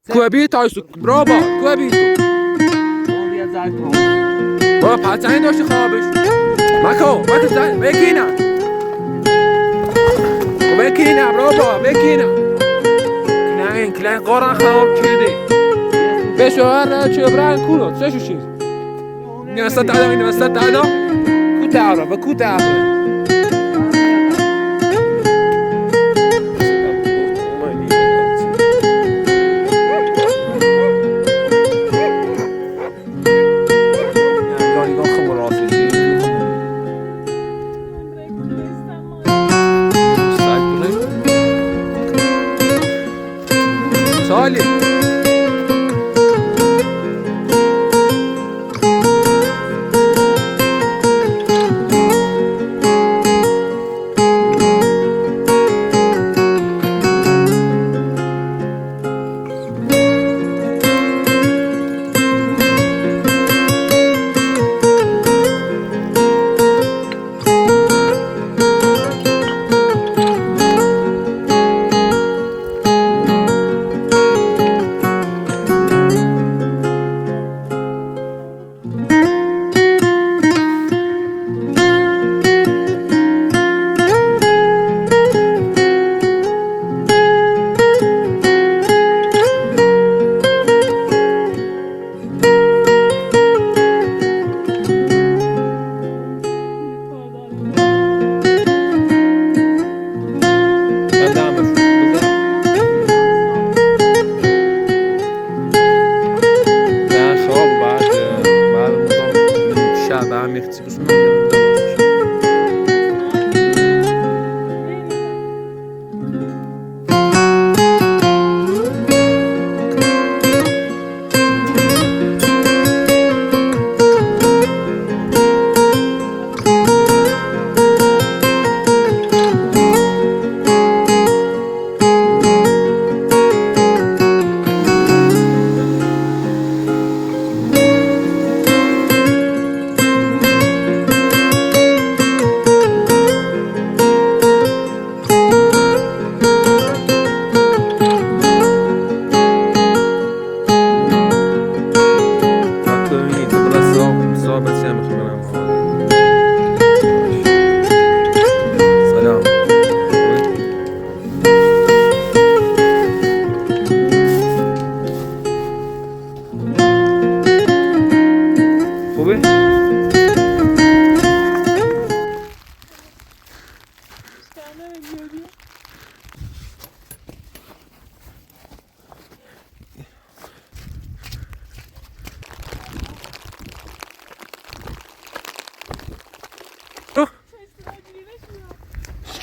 Come abito isso? Bravo, come abito? بابا پتنی داشته خوابش مکو زن بکینم بکینم بابا بکینم کلین قارن خواب کردی بشوهر چبرن کولو چه شوشی نوسط دادا کو تعرف و کو تعرف سالی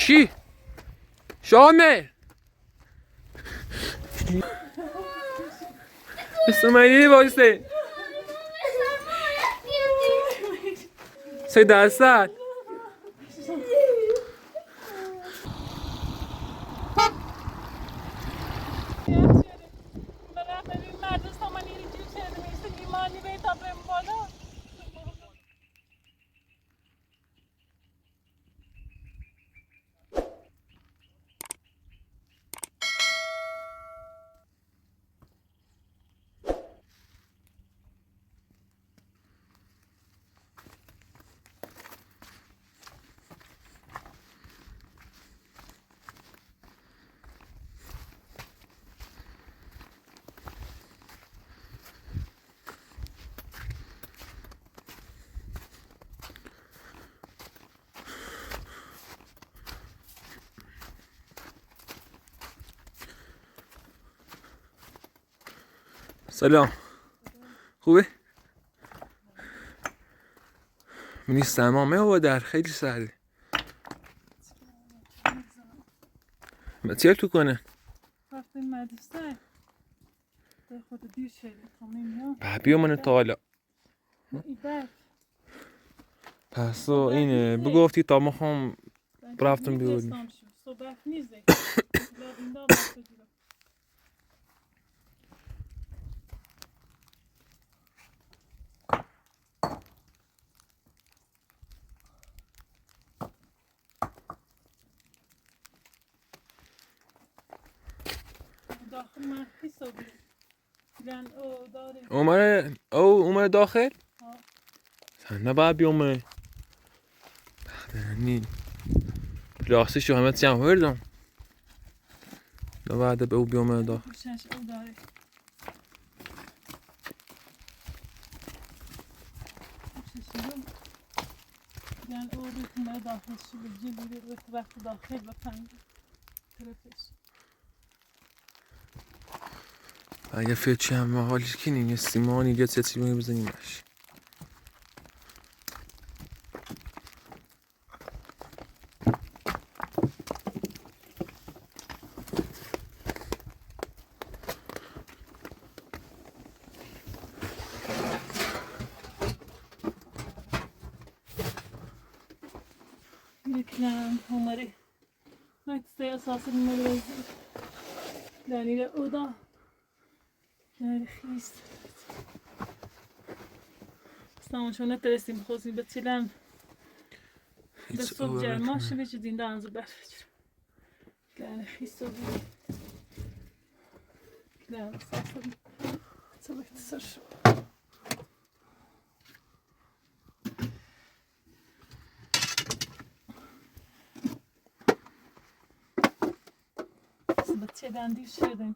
چی؟ شامه اسماعیلی وایسه 3%. سلام خوبه؟ منی سمامه هوا در خیلی سرده بچه تو کنه رفتیم مدرسه به خود دیر شدی بیا من تا حالا پس اینه بگفتی تا ما هم رفتم بیاریم صبح نیزه داخل من حسابی لان او داره اومده داخل؟ ها. نباید بیامه یعنی پلاستیکشو همه چی هم هردم نباید به او بیامه داخل گوشش او داره گوشش رو لان او ریتمه داخل شو بجیبی رو وقت داخل بفنگ طرفش اگه فکر هم حالیش کنیم یه سیمانی یه چیزی بزنیمش Reklam, homari. Nästa اساسا المدرسة لاني لا اوضه لا رخيص استان شو نترسم خوزي بتلام بالصوب جاي ماشي بيجي دين دان زبر لا رخيص لا اساسا تسوي تسرش بتلام دي شدن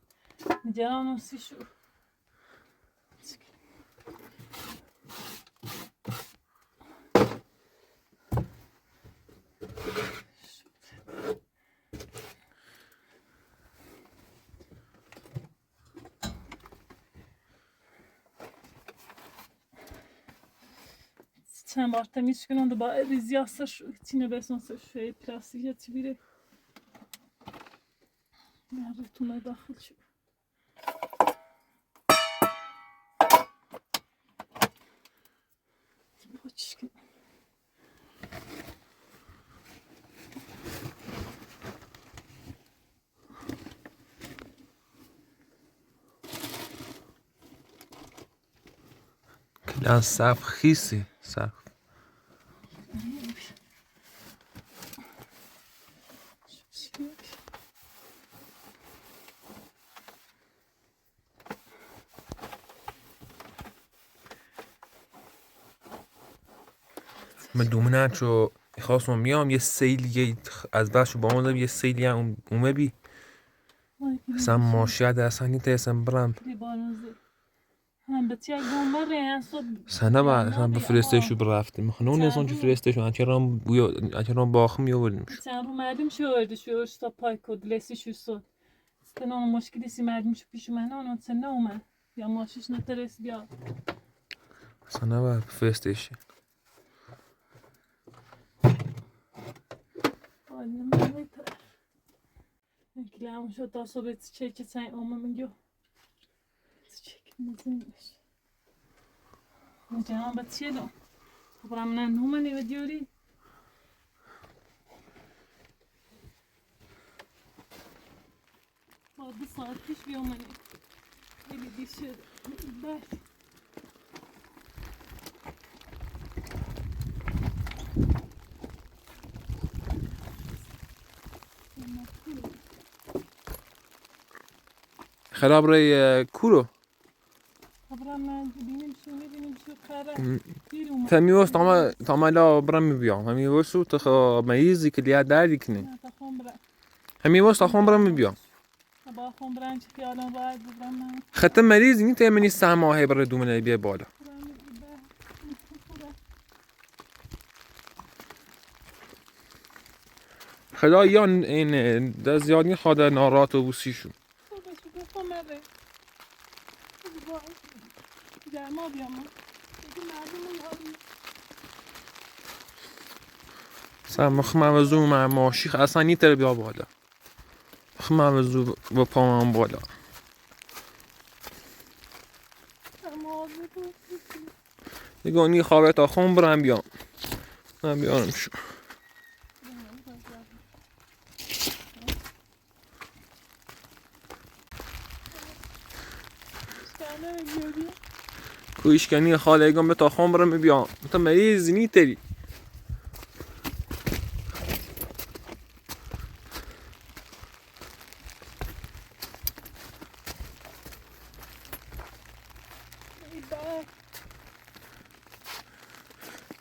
نجران نفسي شو چند بار تمیز کنم دو با ریزی هستش تینه بسن شوی پلاستیکی تیبیره مرتونه داخل شو باچش کنم کلان صف خیسی صف من دومنه چو خواستم میام یه سیلی از بخش با اون یه سیلی هم اومه بی اصلا ماشیه در اصلا نیته اصلا برم هم بتیای گم بره صبح سنه بعد اصلا به فرستشو برفتیم خنون اصلا چه فرستشو اچرام بویا اچرام باخم یاوردیمش چند رو مردم شورده شورش تا پای کد لسی شو سود استنا مشکلی سی مردم شو پیش من اون سنه اومد یا ماشیش نترس بیا سنه بعد فرستشی حالا من میتر کلام شو تا صبح چه سعی اومد میگو چک میزنیش نجام بتشيلو خبر من نومني وديوري بعد ساعت پیش بیامنی خیلی دیر شد بعد خراب رای کورو خبر من ببینیم شو خره دیر اومد تمی وست تمام لا برم بیام همی وستو تخ ميزي كليا داري كني نه تا خون برا همی وست خون برم بیام با خون برن چه خیالم باید ببرم من ختم مریض نی تمنی سما هی بر دومنه بیا بالا خدا یا این در زیادی خود ناراحت و بوسیشو گرما بیام سم مخمم زو مع ماشی اصلا نیتر بیا بالا مخمم زو با پامم بالا نگانی خوابه تا خون برم بیام من بیارم شو کویش کنی خاله اگم به تا خون برم بیام تا مریض نیتری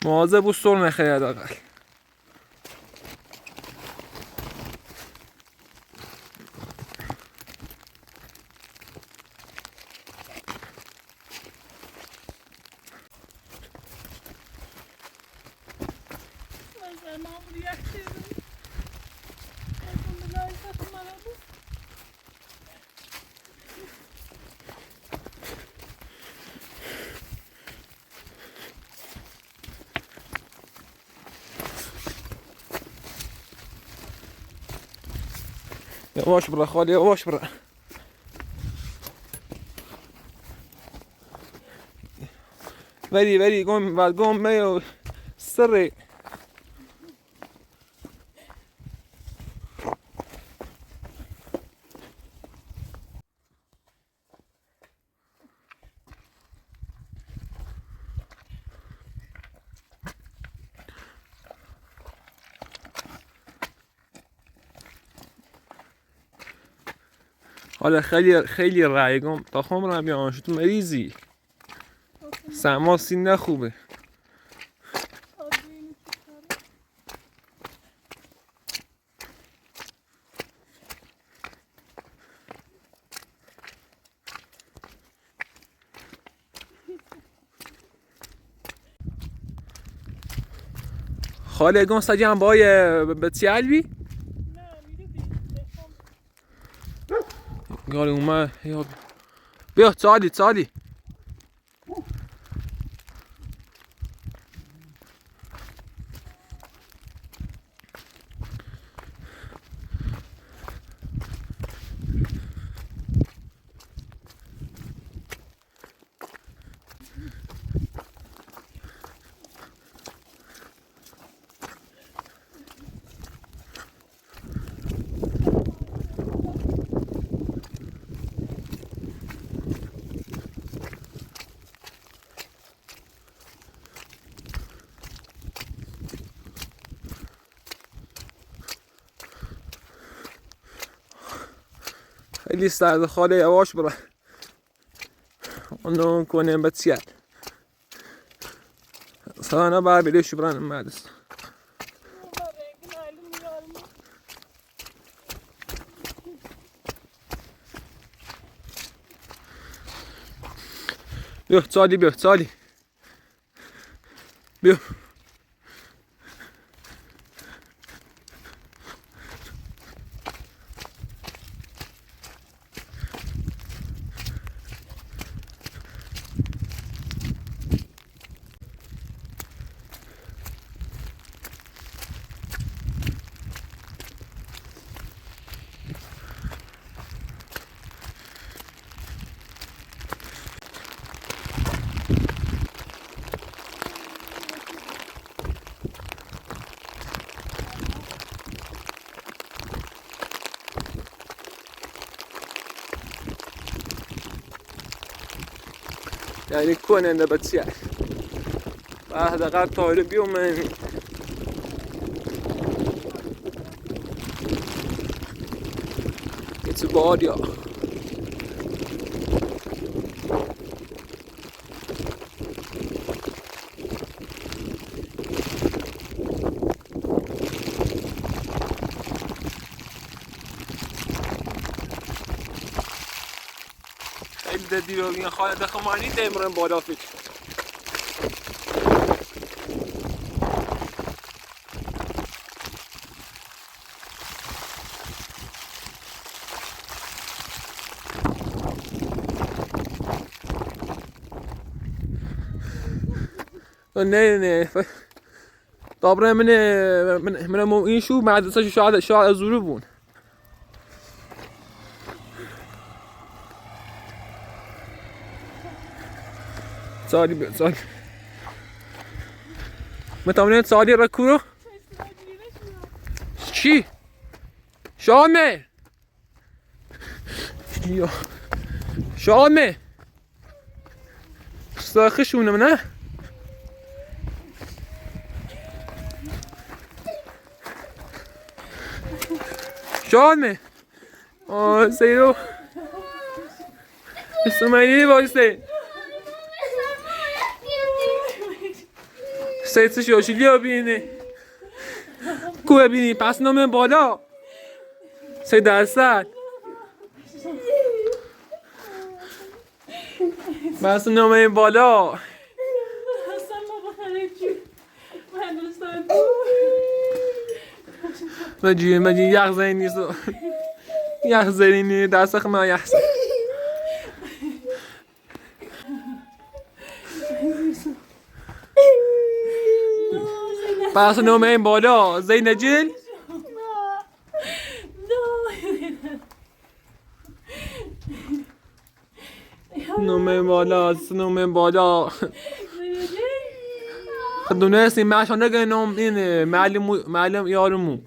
مواظب بود سر نخوری حداقل. يواش برا خالي يواش برا. very قوم بعد قوم مايو سري. حالا خیلی رایگم تا خمرم بیان شد مریضی سما سینه خوبه. خاله گون سجام بای بتسیالوی قال وما يلا بيو تعالي خیلی سرد خاله یواش برا اونو کنیم بتسیال سانا بار بلیش بران مادس بيو تعالي بيو يعني كون انا بتسيح هذا غير طالب بيومين it's a body دیروگین خالد خمانی دیمرن بالا فکر نه طابره من مو این شو بعد شاید زورو بون سالی متامنه سالی رکورو چی؟ شامه شامه ساخشونم نه شامه سیرو اسماعیلی وایسته سیت شوشیلی رو بینی کوه بینی پس نومه بالا 3%. پس نومه بالا Sen baba hareket. Ben de sen. بجی یخ زنی نیست یخ زنی دست خمه یخ زنی پس نومه بالا زین جل نومه بالا خدونه سی معشان نگه نوم اینه معلم یارمو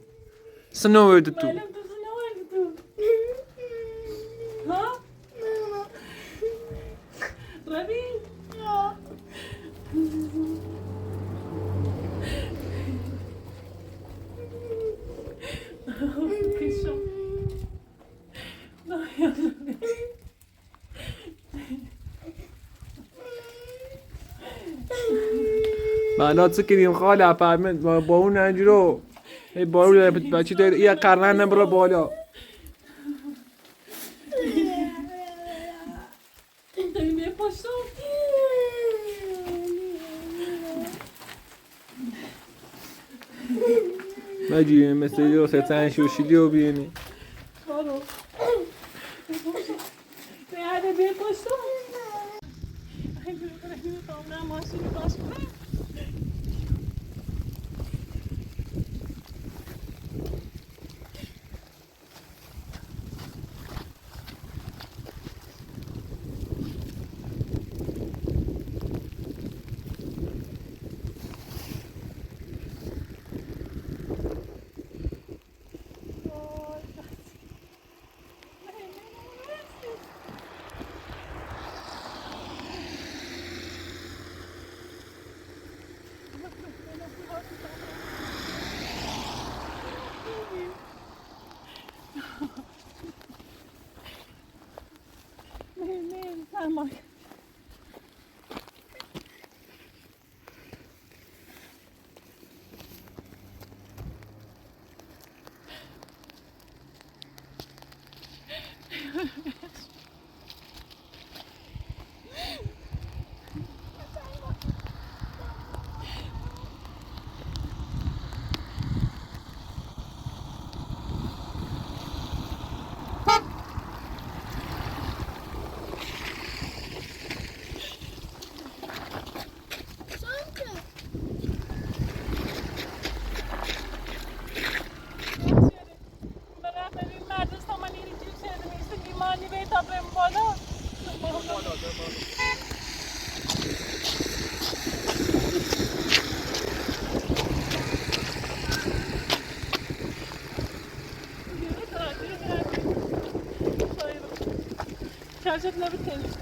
سنو ورد تو Malum tuzu ne oldu? Ha? Rabi? Kışım. بعدا چه کردیم خاله اپارتمنت با اون انجلو ای بارو بچه داره یه قرنن نبرا بالا Dönmeye başladım. بجی مثل رو ستن شوشیلی رو بینی Karo. Yani bir koştum. Ay bir bırakayım tamam maşını başka. Ne tamam. Gerçekten bir tenis.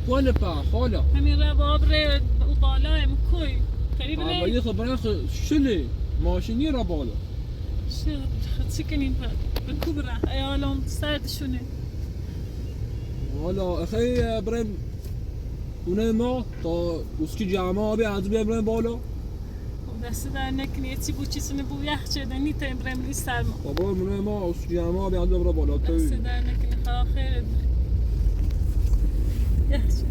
وين بقى خاله؟ همین رباب ره او بالای مکوی قریب بابا ره يخبر شلي ماشيني را بالا. چی کنیم به کو بره ایالان سردشونه حالا اخي بريم اونه ما تا اسکی جمعه از بريم بالا. دست در نکنی یه چی بو چیزونه بو یخ چه دنی تا برم لی سرما بابا اونه ما اسکی جمعه از بريم بالا دست توی. در نکنی خواه خیرت یخ چه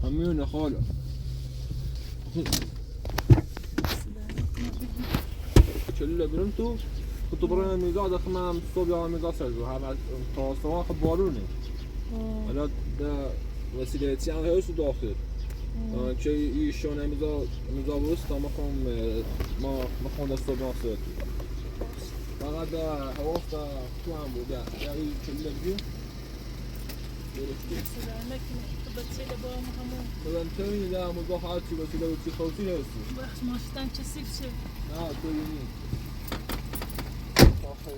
هميون خاله. چلو برم تو كنت برا ميقا داخل ما مستوب على ميقا سرجو هم تواصلات خب بارونه حالا ده وسیله چی هم هست داخل که ایشون میزا بست تا ما خون دست ناسد فقط حواس تو هم بود یعنی چلو بگیم دست در نکنی تو بچه با همون بدن توی ده مزا هرچی وسیله و چی خوصی هستی بخش ماشتن چه سیف چه نه تو یعنی آخه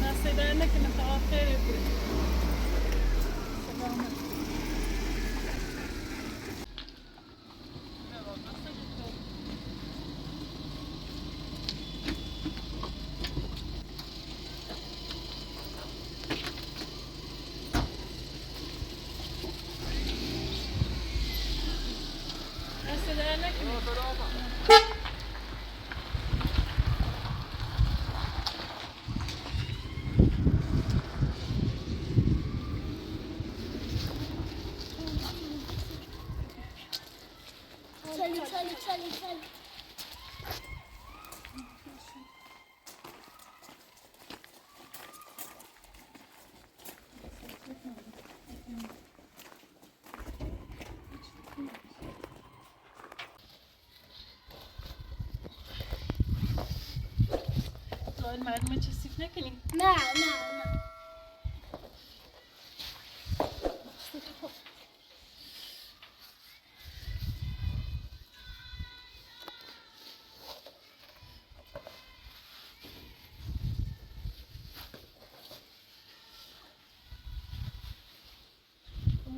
دست در نکنی خواه خیرت سلامت دست در نکنی چلی دار مردم چه سیف نکنی نه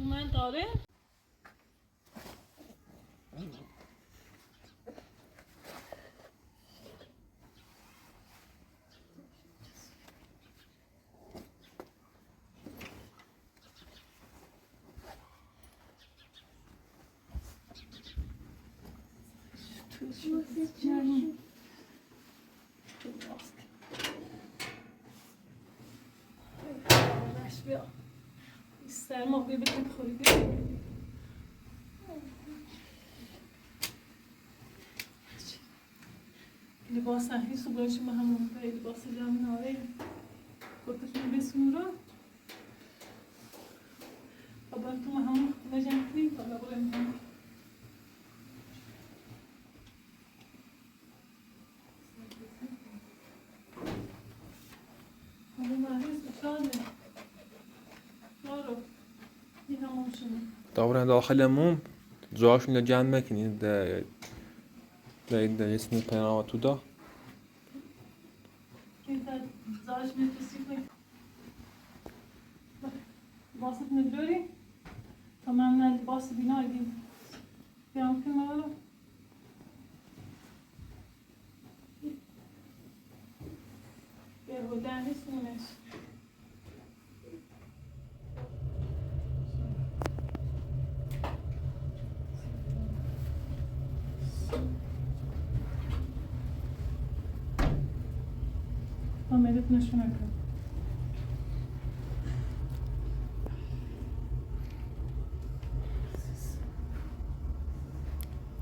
من داره سرما ببینیم خوری لباس اهلی صبحش با همون لباس جمع ناره کتشون بسون رو بابا تو ما همون نجم کنیم تا بابا دوران داخلمون جاشون رو جمع میکنید ده اسمی پناه تو دا زاش میتوسیفه باست نداری تمام نه باست بینایی بیام کنم بودن نیستونش. آمدت نشونه کن.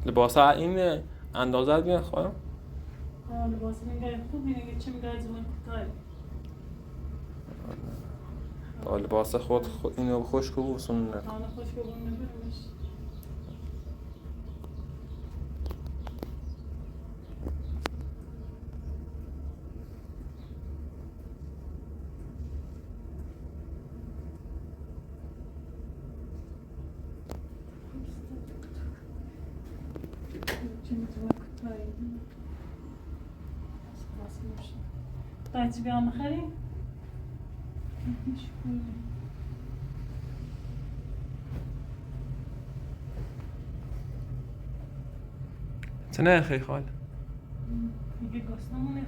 لباس این اندازت میاد خواهم؟ لباس میگه خوب میگه چه میگه از اون کوتاه. با لباس خود اینو خوش کو بسون آن خوش به اون نمیرمش. چه میتونه کوتاهی. بچه بیام بخریم؟ چه نه خیلی خال میگه گستمونه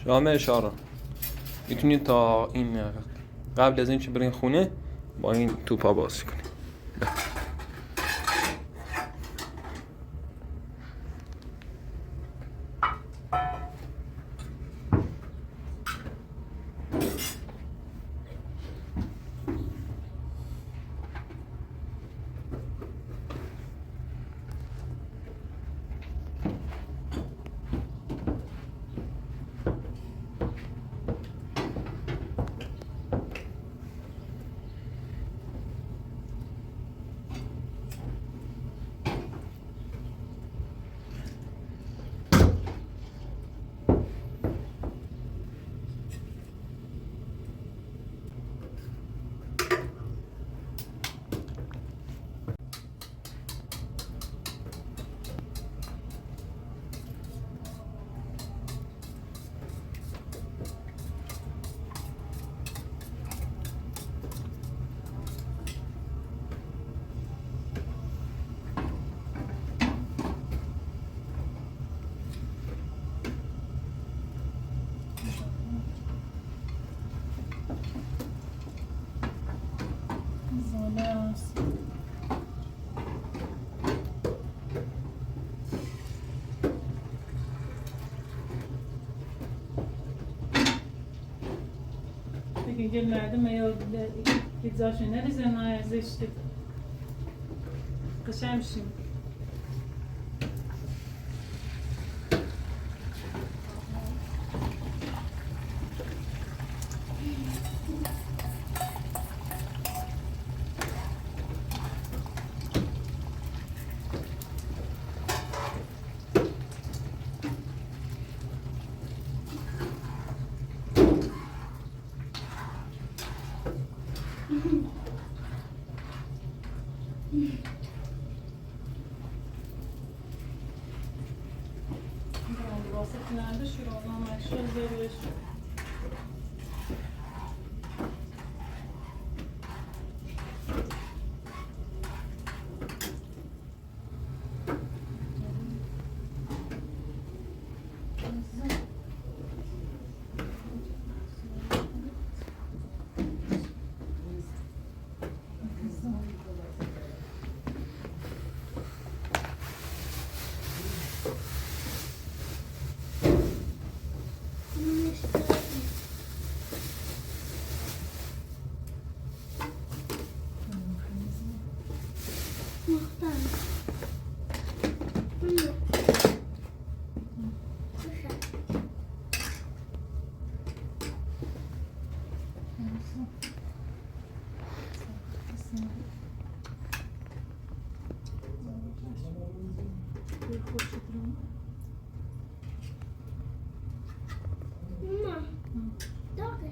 شامل اشاره میتونید تا این قبل از این که برین خونه با این توپا بازی کنید. gelmedi ya gidzaşın ne dizen ayazı işte kışamışım. Nerede şu normal şu üzeri şu. Mamma. Dove?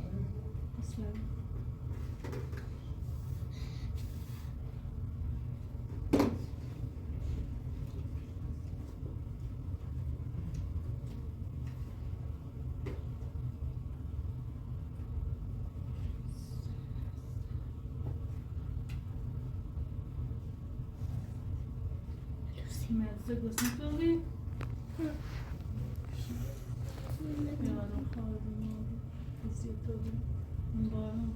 مزه گوش میکنی؟ یارو خواهدیم بسیار تو اون بارم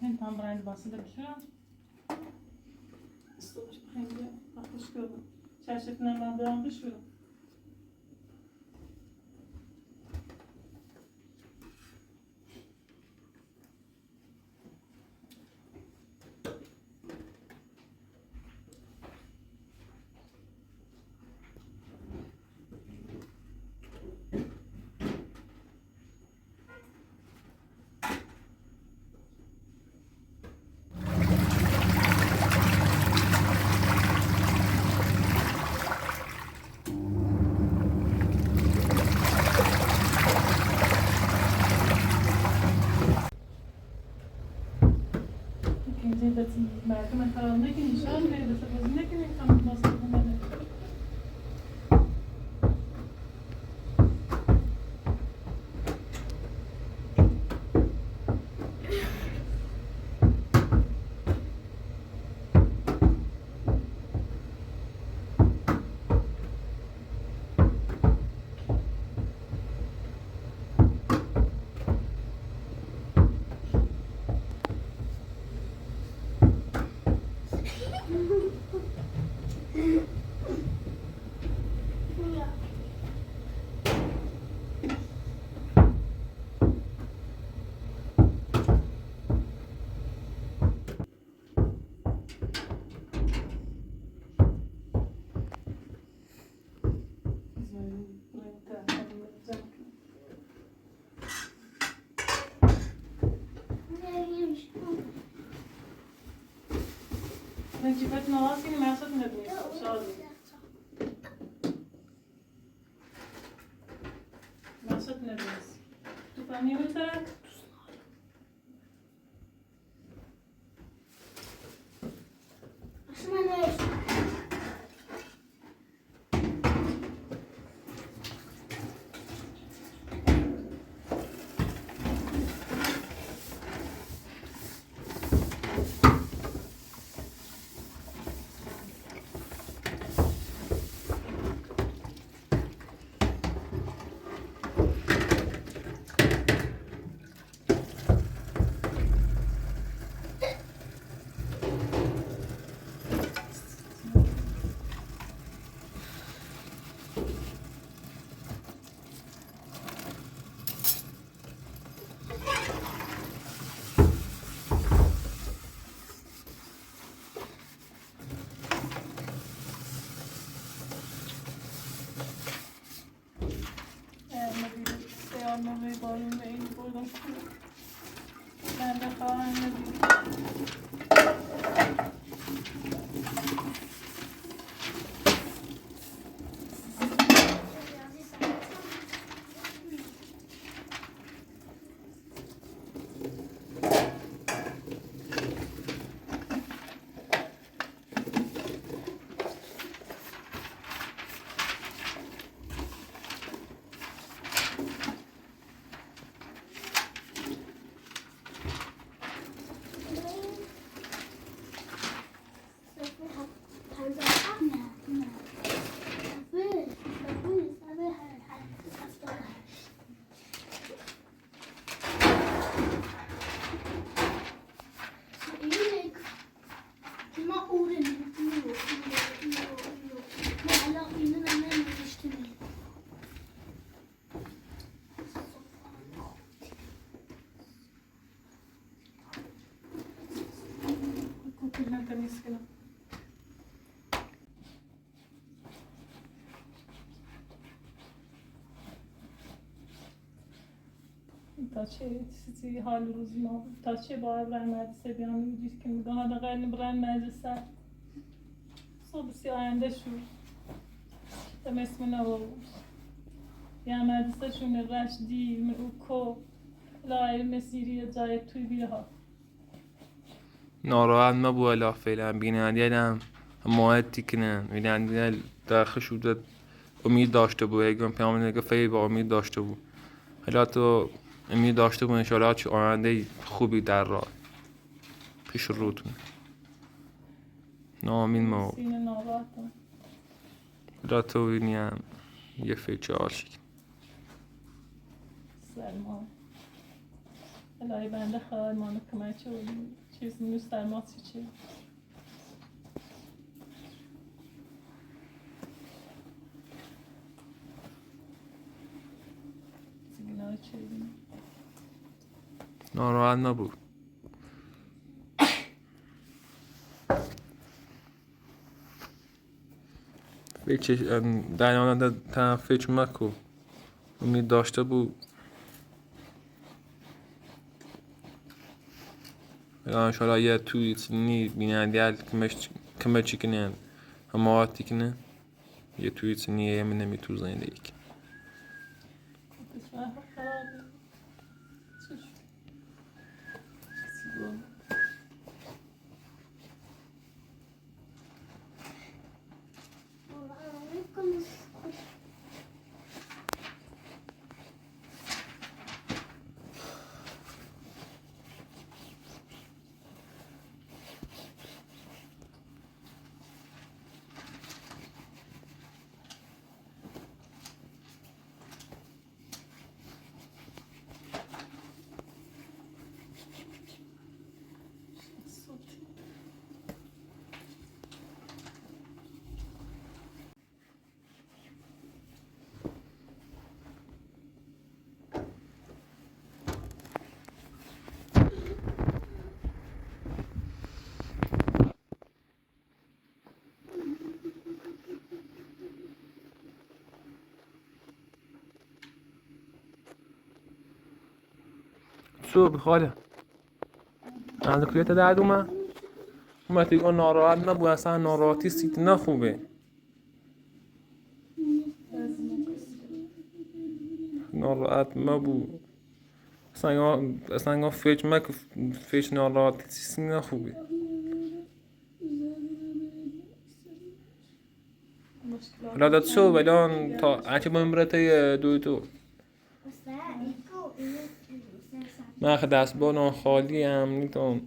این tam برند basıda pişiyor. İstomuş bakayım bakış gördüm. Çarşafından ben devam pişiyor. İkinci de belki ben karanlık inşallah ne de sabah ne ki ne karanlık nasıl bulmadı. Ben cipetin havası yine mersat ne diyorsun? Şahane. Mersat ne diyorsun? Tutanıyor mu taraf? Aslında ne? تا چه چیزی حال روز ما بود. تا چه باید برای مدرسه بیام میگید که میگم حداقل برای مدرسه صبح سی آینده شد تم اسم نوروز یا مدرسه شونه رشدی اوکو لای مسیری جای توی بیره ها ناراحت مبو الا فعلا بینندیلم ماهدی کنن بینندیل در خشودت امید داشته بود اگه پیام نگه فعلی با امید داشته بود حالا تو امید داشته بود انشاءالله چه آینده خوبی در راه پیش روتون نامین ما سینه ناراحتم حالا تو بینیم یه فیچه عاشق سلمان الهی بنده خواهد مانو کمک چه چیز نیست در ما چه سیگنال چه بینیم ناراحت نبود فیچه در آنده تا فیچ مکو امید داشته بود یا انشاءالله یه توییت نی بینندیل کمه چی کنن هماهاتی کنن یه توییت نیه من نمیتوزن لیک کشور ها خرابه چه شد چیزی بود صبح خاله از کلیت درد اومد دیگه ناراحت نبود اصلا ناراحتی سیت نخوبه ناراحت مبود اصلا فیچ مک فیچ ناراحتی سیت نخوبه حالا داد صبح الان تا هرچی بمیرته دو من خد دست با خالی هم نیتون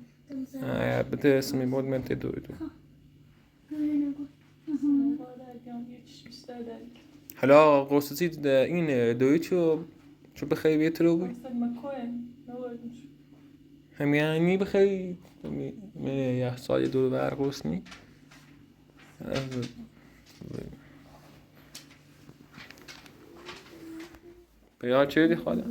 بده اسمی بود من دو حالا قصصی این دوی چو بخوای بیت رو بی همیانی بخوای من یه سال دور بر قصنی بیا چه دی خاله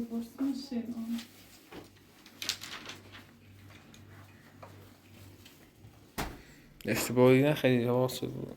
اشتباهی نه خیلی حواست بود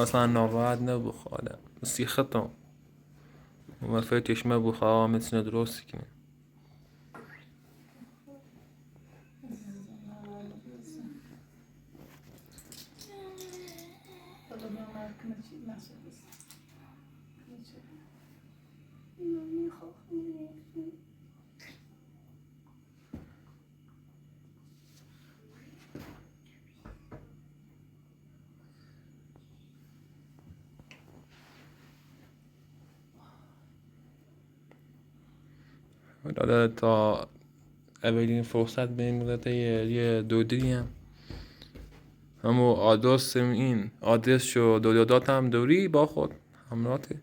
اصلا ناراحت نبود خاله سیختم و فکرش مبود خواه میتونه درستی کنه حالا تا اولین فرصت به این مدت یه دودی همو آدرس این آدرس شو دادم دوری با خود همراهته.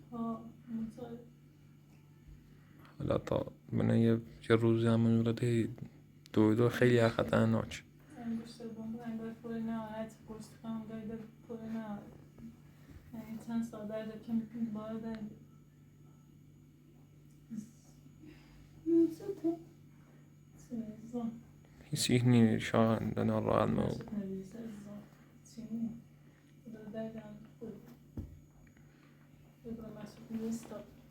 حالا تا من یه روزی هم مدت دو خیلی خطرناک. چند سال در که میتونی باید Hiç ihni şahından Allah'ın mı? Stop.